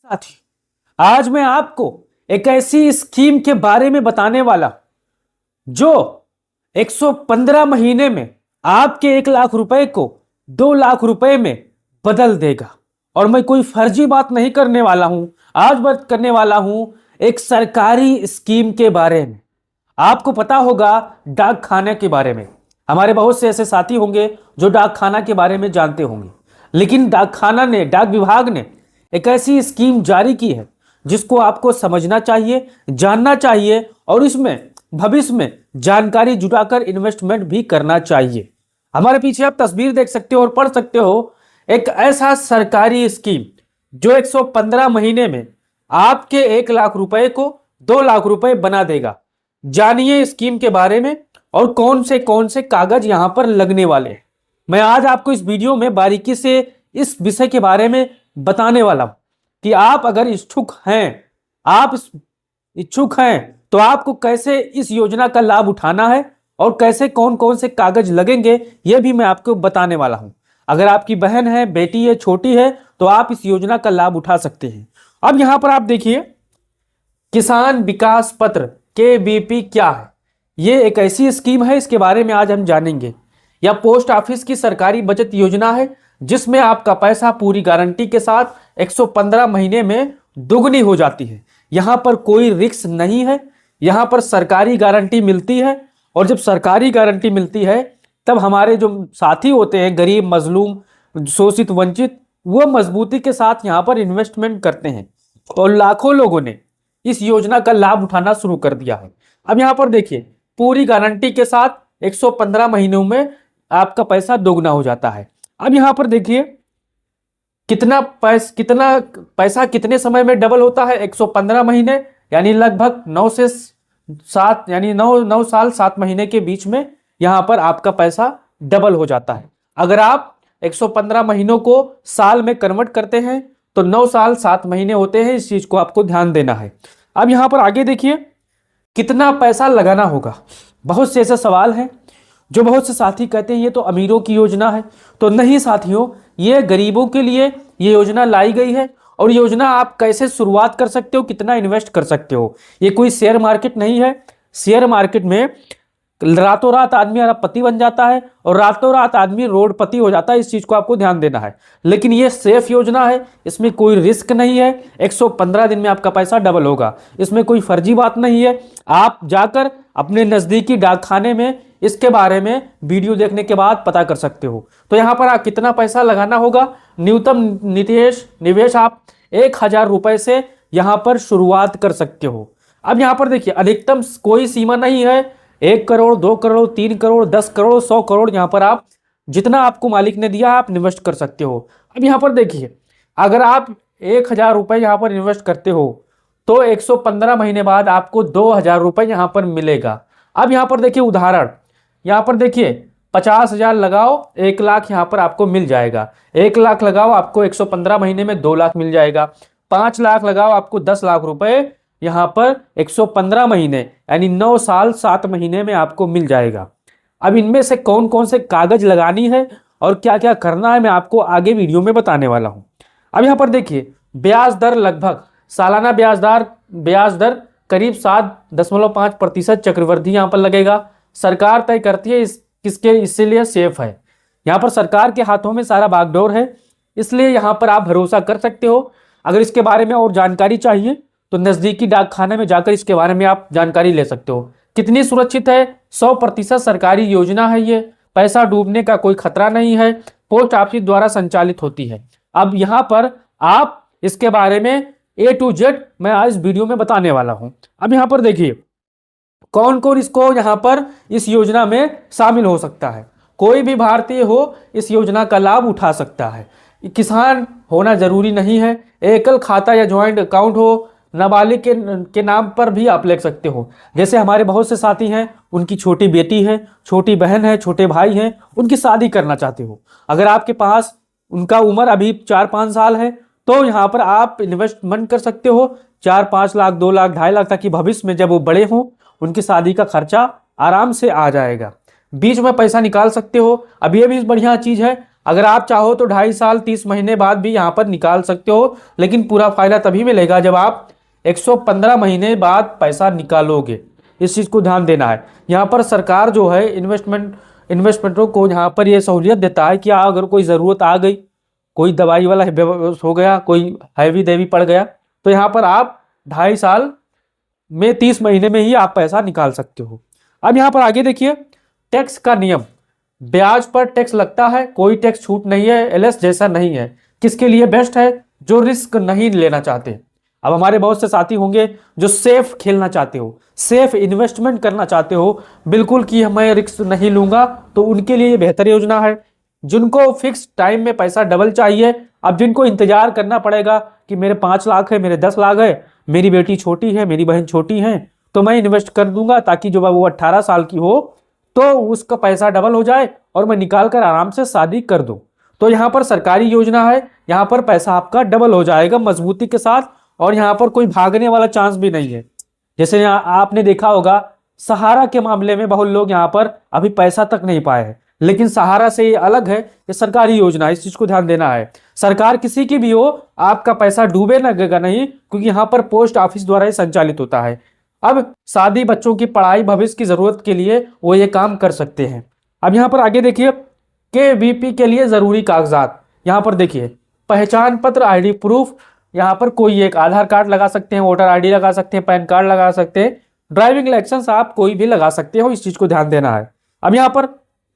साथी, आज मैं आपको एक ऐसी स्कीम के बारे में बताने वाला जो 115 महीने में आपके 1 लाख रुपए को 2 लाख रुपए में बदल देगा। और मैं कोई फर्जी बात नहीं करने वाला हूं, आज बात करने वाला हूं एक सरकारी स्कीम के बारे में। आपको पता होगा डाक खाने के बारे में, हमारे बहुत से ऐसे साथी होंगे जो डाक खाना के बारे में जानते होंगे, लेकिन डाक विभाग ने एक ऐसी स्कीम जारी की है जिसको आपको समझना चाहिए, जानना चाहिए और इसमें भविष्य में जानकारी जुटाकर इन्वेस्टमेंट भी करना चाहिए। हमारे पीछे आप तस्वीर देख सकते हो और पढ़ सकते हो, एक ऐसा सरकारी स्कीम जो 115 महीने में आपके 1 लाख रुपए को 2 लाख रुपए बना देगा। जानिए स्कीम के बारे में और कौन से कागज यहां पर लगने वाले हैं। मैं आज आपको इस वीडियो में बारीकी से इस विषय के बारे में बताने वाला हूं कि आप अगर इच्छुक हैं तो आपको कैसे इस योजना का लाभ उठाना है और कैसे कौन से कागज लगेंगे, यह भी मैं आपको बताने वाला हूं। अगर आपकी बहन है, बेटी है, छोटी है तो आप इस योजना का लाभ उठा सकते हैं। अब यहां पर आप देखिए, किसान विकास पत्र KVP क्या है। यह एक ऐसी स्कीम है, इसके बारे में आज हम जानेंगे। यह पोस्ट ऑफिस की सरकारी बचत योजना है जिसमें आपका पैसा पूरी गारंटी के साथ 115 महीने में दुगनी हो जाती है। यहां पर कोई रिस्क नहीं है, यहां पर सरकारी गारंटी मिलती है। और जब सरकारी गारंटी मिलती है तब हमारे जो साथी होते हैं, गरीब, मजलूम, शोषित, वंचित, वो मजबूती के साथ यहां पर इन्वेस्टमेंट करते हैं और लाखों लोगों ने इस योजना का लाभ उठाना शुरू कर दिया है। अब यहां पर देखिए, पूरी गारंटी के साथ 115 महीनों में आपका पैसा दोगुना हो जाता है। अब यहां पर देखिए कितना पैसा कितने समय में डबल होता है। 115 महीने यानी लगभग 9 से 7 यानी 9 साल 7 महीने के बीच में यहां पर आपका पैसा डबल हो जाता है। अगर आप 115 महीनों को साल में कन्वर्ट करते हैं तो 9 साल 7 महीने होते हैं। इस चीज को आपको ध्यान देना है। अब यहां पर आगे देखिए, कितना पैसा लगाना होगा। बहुत से ऐसे सवाल हैं जो बहुत से साथी कहते हैं ये तो अमीरों की योजना है। तो नहीं साथियों, ये गरीबों के लिए ये योजना लाई गई है। और योजना आप कैसे शुरुआत कर सकते हो, कितना इन्वेस्ट कर सकते हो। ये कोई शेयर मार्केट नहीं है। शेयर मार्केट में रातों रात आदमी अरबपति बन जाता है और रातों रात आदमी रोडपति हो जाता है। इस चीज को आपको ध्यान देना है। लेकिन ये सेफ योजना है, इसमें कोई रिस्क नहीं है। 115 दिन में आपका पैसा डबल होगा, इसमें कोई फर्जी बात नहीं है। आप जाकर अपने नजदीकी डाकखाने में इसके बारे में वीडियो देखने के बाद पता कर सकते हो। तो यहाँ पर आप कितना पैसा लगाना होगा, न्यूनतम निवेश आप 1000 रुपए से यहाँ पर शुरुआत कर सकते हो। अब यहाँ पर देखिए, अधिकतम कोई सीमा नहीं है। 1 करोड़, 2 करोड़, 3 करोड़, 10 करोड़, 100 करोड़, यहाँ पर आप जितना आपको मालिक ने दिया आप इन्वेस्ट कर सकते हो। अब यहाँ पर देखिए, अगर आप 1000 रुपए यहाँ पर इन्वेस्ट करते हो तो 115 महीने बाद आपको 2000 रुपए यहाँ पर मिलेगा। अब यहाँ पर देखिए उदाहरण, यहाँ पर देखिए 50,000 लगाओ, 1 लाख यहाँ पर आपको मिल जाएगा। 1 लाख लगाओ, आपको 115 महीने में 2 लाख मिल जाएगा। 5 लाख लगाओ, आपको 10 लाख रुपए यहां पर 115 महीने यानी 9 साल 7 महीने में आपको मिल जाएगा। अब इनमें से कौन से कागज लगानी है और क्या क्या करना है मैं आपको आगे वीडियो में बताने वाला हूं। अब यहां पर देखिए, ब्याज दर लगभग सालाना ब्याज दर करीब 7.5% चक्रवृद्धि यहां पर लगेगा। सरकार तय करती है इसीलिए सेफ है। यहां पर सरकार के हाथों में सारा बागडोर है, इसलिए यहां पर आप भरोसा कर सकते हो। अगर इसके बारे में और जानकारी चाहिए तो नजदीकी डाकखाने में जाकर इसके बारे में आप जानकारी ले सकते हो। कितनी सुरक्षित है, 100% सरकारी योजना है। ये पैसा डूबने का कोई खतरा नहीं है, पोस्ट ऑफिस द्वारा संचालित होती है। अब यहां पर आप इसके बारे में A to Z मैं आज वीडियो में बताने वाला हूं। अब यहां पर देखिए कौन इसको यहां पर इस योजना में शामिल हो सकता है। कोई भी भारतीय हो इस योजना का लाभ उठा सकता है। किसान होना जरूरी नहीं है, एकल खाता या ज्वाइंट अकाउंट हो, नाबालिग के नाम पर भी आप ले सकते हो। जैसे हमारे बहुत से साथी हैं, उनकी छोटी बेटी है, छोटी बहन है, छोटे भाई हैं, उनकी शादी करना चाहते हो। अगर आपके पास उनका उम्र अभी 4-5 साल है तो यहाँ पर आप इन्वेस्टमेंट कर सकते हो 4-5 लाख, 2 लाख, 2.5 लाख, ताकि भविष्य में जब वो बड़े हों उनकी शादी का खर्चा आराम से आ जाएगा। बीच में पैसा निकाल सकते हो। अब ये भी बढ़िया चीज है, अगर आप चाहो तो 2.5 साल 30 महीने बाद भी यहाँ पर निकाल सकते हो, लेकिन पूरा फायदा तभी मिलेगा जब आप 115 महीने बाद पैसा निकालोगे। इस चीज़ को ध्यान देना है। यहाँ पर सरकार जो है इन्वेस्टमेंटों को यहाँ पर ये सहूलियत देता है कि अगर कोई ज़रूरत आ गई, कोई दवाई वाला हो गया, कोई हैवी देवी पड़ गया, तो यहाँ पर आप 2.5 साल में 30 महीने में ही आप पैसा निकाल सकते हो। अब यहाँ पर आगे देखिए, टैक्स का नियम। ब्याज पर टैक्स लगता है, कोई टैक्स छूट नहीं है, एलएस जैसा नहीं है। किसके लिए बेस्ट है? जो रिस्क नहीं लेना चाहते। अब हमारे बहुत से साथी होंगे जो सेफ खेलना चाहते हो, सेफ इन्वेस्टमेंट करना चाहते हो, बिल्कुल कि मैं रिस्क नहीं लूंगा, तो उनके लिए ये बेहतर योजना है। जिनको फिक्स टाइम में पैसा डबल चाहिए, अब जिनको इंतजार करना पड़ेगा कि मेरे 5 लाख है, मेरे 10 लाख है, मेरी बेटी छोटी है, मेरी बहन छोटी है, तो मैं इन्वेस्ट कर दूंगा ताकि जब वो 18 साल की हो तो उसका पैसा डबल हो जाए और मैं निकाल कर आराम से शादी कर दूं। तो यहाँ पर सरकारी योजना है, यहाँ पर पैसा आपका डबल हो जाएगा मजबूती के साथ, और यहाँ पर कोई भागने वाला चांस भी नहीं है। जैसे यहाँ आपने देखा होगा सहारा के मामले में बहुत लोग यहाँ पर अभी पैसा तक नहीं पाए हैं, लेकिन सहारा से ये अलग है, ये सरकारी योजना है, इस चीज को ध्यान देना है। सरकार किसी की भी हो, आपका पैसा डूबे लगेगा नहीं, क्योंकि यहाँ पर पोस्ट ऑफिस द्वारा ही संचालित होता है। अब शादी, बच्चों की पढ़ाई, भविष्य की जरूरत के लिए वो ये काम कर सकते हैं। अब यहाँ पर आगे देखिए, केवीपी के लिए जरूरी कागजात। यहाँ पर देखिए, पहचान पत्र, आईडी प्रूफ, यहाँ पर कोई एक आधार कार्ड लगा सकते हैं, वोटर आईडी लगा सकते हैं, पैन कार्ड लगा सकते हैं, ड्राइविंग लाइसेंस आप कोई भी लगा सकते हो, इस चीज को ध्यान देना है। अब यहाँ पर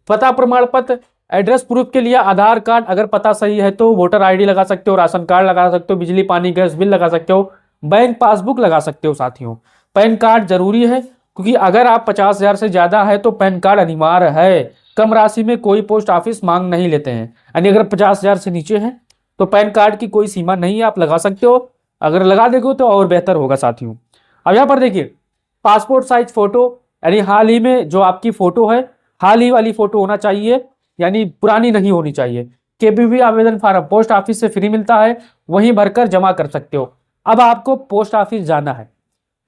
पता प्रमाण पत्र, एड्रेस प्रूफ के लिए आधार कार्ड, अगर पता सही है तो वोटर आईडी लगा सकते हो, राशन कार्ड लगा सकते हो, बिजली पानी गैस बिल लगा सकते हो, बैंक पासबुक लगा सकते हो साथियों। पैन कार्ड जरूरी है, क्योंकि अगर आप 50,000 से ज्यादा है तो पैन कार्ड अनिवार्य है। कम राशि में कोई पोस्ट ऑफिस मांग नहीं लेते हैं, यानी अगर 50,000 से नीचे है तो पैन कार्ड की कोई सीमा नहीं है, आप लगा सकते हो। अगर लगा देंगे तो और बेहतर होगा साथियों। अब यहाँ पर देखिए, पासपोर्ट साइज फोटो, यानी हाल ही में जो आपकी फोटो है, हाल ही वाली फोटो होना चाहिए, यानी पुरानी नहीं होनी चाहिए। केवीपी आवेदन फार्म पोस्ट ऑफिस से फ्री मिलता है, वहीं भरकर जमा कर सकते हो। अब आपको पोस्ट ऑफिस जाना है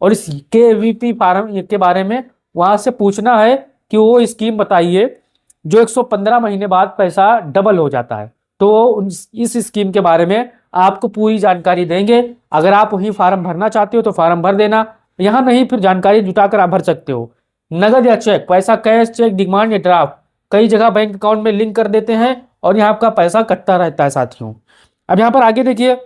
और इस केवीपी फार्म के बारे में वहां से पूछना है कि वो स्कीम बताइए जो 115 महीने बाद पैसा डबल हो जाता है। तो इस स्कीम के बारे में आपको पूरी जानकारी देंगे। अगर आप वही फार्म भरना चाहते हो तो फार्म भर देना, यहाँ नहीं फिर जानकारी जुटाकर आप भर सकते हो। नगद या चेक, पैसा कैश, चेक, डिमांड या ड्राफ्ट, कई जगह बैंक अकाउंट में लिंक कर देते हैं और यहाँ आपका पैसा कटता रहता है साथियों। अब यहाँ पर आगे देखिए,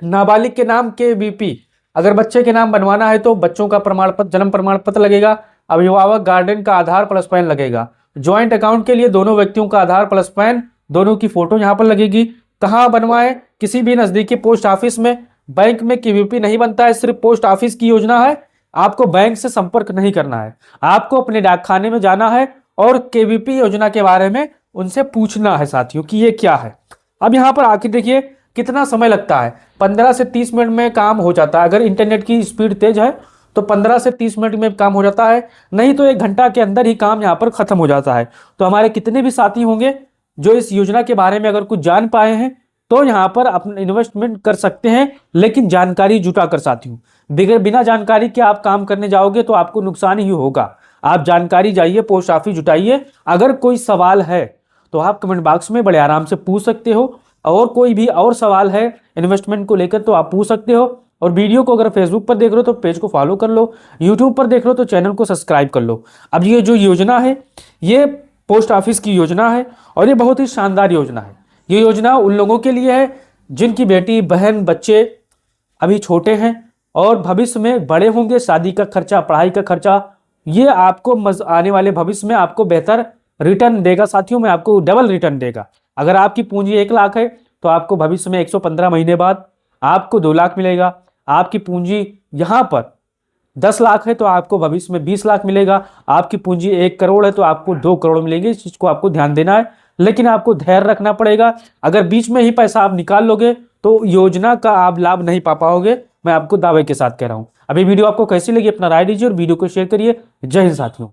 नाबालिग के नाम केवीपी, अगर बच्चे के नाम बनवाना है तो बच्चों का प्रमाण पत्र, जन्म प्रमाण पत्र लगेगा, अभिभावक गार्डियन का आधार प्लस पैन लगेगा। ज्वाइंट अकाउंट के लिए दोनों व्यक्तियों का आधार प्लस पैन, दोनों की फोटो यहाँ पर लगेगी। कहाँ बनवाएं? किसी भी नजदीकी पोस्ट ऑफिस में। बैंक में केवीपी नहीं बनता है, सिर्फ पोस्ट ऑफिस की योजना है। आपको बैंक से संपर्क नहीं करना है, आपको अपने डाकखाने में जाना है और केवीपी योजना के बारे में उनसे पूछना है साथियों कि ये क्या है। अब यहाँ पर आखिर देखिए कितना समय लगता है, 15 से 30 मिनट में काम हो जाता है। अगर इंटरनेट की स्पीड तेज है तो 15 से 30 मिनट में काम हो जाता है, नहीं तो 1 घंटा के अंदर ही काम यहाँ पर खत्म हो जाता है। तो हमारे कितने भी साथी होंगे जो इस योजना के बारे में अगर कुछ जान पाए हैं तो यहाँ पर अपना इन्वेस्टमेंट कर सकते हैं, लेकिन जानकारी जुटा कर साथियों। बिना जानकारी के आप काम करने जाओगे तो आपको नुकसान ही होगा। आप जानकारी जाइए, पोस्ट ऑफिस जुटाइए। अगर कोई सवाल है तो आप कमेंट बॉक्स में बड़े आराम से पूछ सकते हो, और कोई भी और सवाल है इन्वेस्टमेंट को लेकर तो आप पूछ सकते हो। और वीडियो को अगर फेसबुक पर देख रहे हो तो पेज को फॉलो कर लो, यूट्यूब पर देख रहे हो तो चैनल को सब्सक्राइब कर लो। अब ये जो योजना है ये पोस्ट ऑफिस की योजना है और ये बहुत ही शानदार योजना है। ये योजना उन लोगों के लिए है जिनकी बेटी, बहन, बच्चे अभी छोटे हैं और भविष्य में बड़े होंगे। शादी का खर्चा, पढ़ाई का खर्चा, ये आपको आने वाले भविष्य में आपको बेहतर रिटर्न देगा साथियों में, आपको डबल रिटर्न देगा। अगर आपकी पूंजी 1 लाख है तो आपको भविष्य में 115 महीने बाद आपको 2 लाख मिलेगा। आपकी पूंजी यहाँ पर 10 लाख है तो आपको भविष्य में 20 लाख मिलेगा। आपकी पूंजी 1 करोड़ है तो आपको 2 करोड़ मिलेंगे। इस चीज को आपको ध्यान देना है, लेकिन आपको धैर्य रखना पड़ेगा। अगर बीच में ही पैसा आप निकाल लोगे तो योजना का आप लाभ नहीं पा पाओगे, मैं आपको दावे के साथ कह रहा हूं। अभी वीडियो आपको कैसी लगी अपना राय दीजिए और वीडियो को शेयर करिए। जय हिंद साथियों।